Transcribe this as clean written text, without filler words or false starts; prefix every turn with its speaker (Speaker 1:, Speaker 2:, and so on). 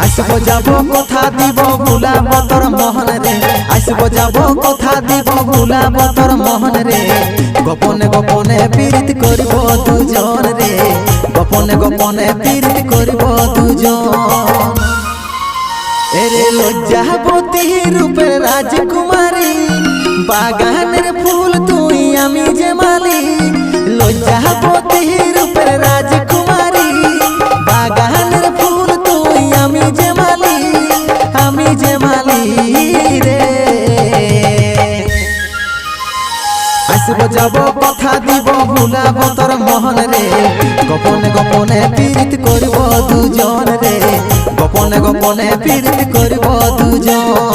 Speaker 1: আসবো যাব কথা দিব ভুলাব তোর মোহন রে, আসবো যাব কথা দিব ভুলাব তোর মোহন রে। গোপনে গোপনে পীড়িত করিব দুজন রে, গোপনে গোপনে পীড়িত করিব দুজন। এরে লজ্জাবতী রূপের রাজকুমারী, বাগানের ফুল তুই আমি যে মালি। লজ্জাবতী রূপের রাজকুমারী, বাগানের ফুল তুই আমি যে মালি, আমি যে মালি রে। আসবো যাব কথা দিব ভুলাব তোর মোহন রে, গোপনে গোপনে পীড়িত করিব দুজন রে, গোপনে গোপনে পীড়িত করিব দুজন।